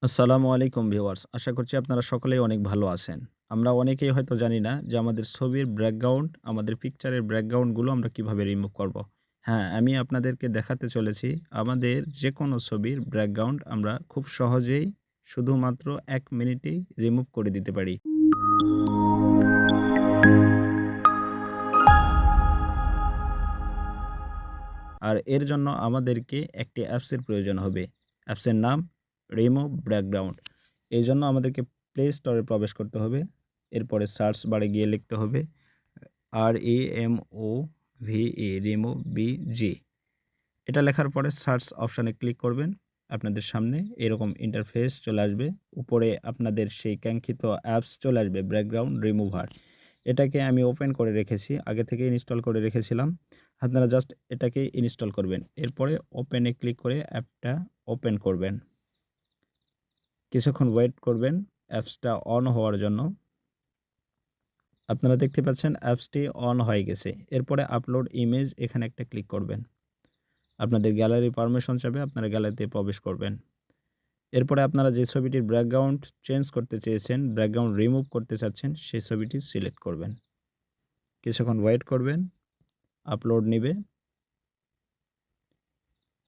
আসসালামু আলাইকুম ভিউয়ার্স। আশা করছি আপনারা সকলেই অনেক ভালো আছেন। আমরা অনেকেই হয়তো জানি না যে আমাদের ছবির ব্যাকগ্রাউন্ড, আমাদের পিকচারের ব্যাকগ্রাউন্ডগুলো আমরা কিভাবে রিমুভ করব। হ্যাঁ, আমি আপনাদেরকে দেখাতে চলেছি আমাদের যেকোনো ছবির ব্যাকগ্রাউন্ড আমরা খুব সহজেই শুধুমাত্র ১ মিনিটেই রিমুভ করে দিতে পারি। আর এর জন্য আমাদেরকে একটি অ্যাপসের প্রয়োজন হবে। অ্যাপসের নাম রিমুভ ব্যাকগ্রাউন্ড। এজন্য আমাদেরকে প্লে স্টোরে প্রবেশ করতে হবে। এরপরে সার্চ বারে গিয়ে লিখতে হবে REMOVE রিমুভ BG। এটা লেখার পরে সার্চ অপশানে ক্লিক করবেন। আপনাদের সামনে এরকম ইন্টারফেস চলে আসবে। উপরে আপনাদের সেই কাঙ্ক্ষিত অ্যাপস চলে আসবে ব্যাকগ্রাউন্ড রিমুভার। এটাকে আমি ওপেন করে রেখেছি। আগে থেকে ইনস্টল করে রেখেছিলাম। আপনারা জাস্ট এটাকে ইনস্টল করবেন। এরপরে ওপেনে ক্লিক করে অ্যাপটা ওপেন করবেন। কিছুক্ষণ ওয়েট করবেন অ্যাপসটা অন হওয়ার জন্য। আপনারা দেখতে পাচ্ছেন অ্যাপসটি অন হয়ে গেছে। এরপরে আপলোড ইমেজ এখানে একটা ক্লিক করবেন। আপনাদের গ্যালারি পারমিশন চাবে, আপনারা গ্যালারিতে প্রবেশ করবেন। এরপরে আপনারা যে ছবিটির ব্যাকগ্রাউন্ড চেঞ্জ করতে চেয়েছেন, ব্যাকগ্রাউন্ড রিমুভ করতে চাচ্ছেন, সেই ছবিটি সিলেক্ট করবেন। কিছুক্ষণ ওয়েট করবেন, আপলোড নিবে।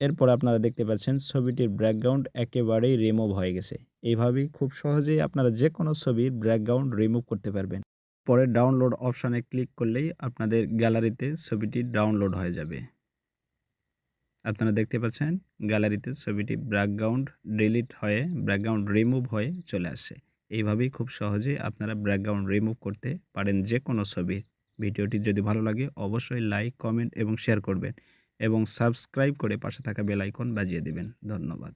এরপর আপনারা দেখতে পাচ্ছেন ছবিটির ব্যাকগ্রাউন্ড একেবারেই রিমুভ হয়ে গেছে। এইভাবেই খুব সহজেই আপনারা যেকোনো ছবির ব্যাকগ্রাউন্ড রিমুভ করতে পারবেন। পরে ডাউনলোড অপশানে ক্লিক করলেই আপনাদের গ্যালারিতে ছবিটি ডাউনলোড হয়ে যাবে। আপনারা দেখতে পাচ্ছেন গ্যালারিতে ছবিটি ব্যাকগ্রাউন্ড ডিলিট হয়ে ব্যাকগ্রাউন্ড রিমুভ হয়ে চলে আসে। এইভাবেই খুব সহজেই আপনারা ব্যাকগ্রাউন্ড রিমুভ করতে পারেন যেকোনো ছবির। ভিডিওটি যদি ভালো লাগে অবশ্যই লাইক, কমেন্ট এবং শেয়ার করবেন এবং সাবস্ক্রাইব করে পাশে থাকা বেল আইকন বাজিয়ে দিবেন। ধন্যবাদ।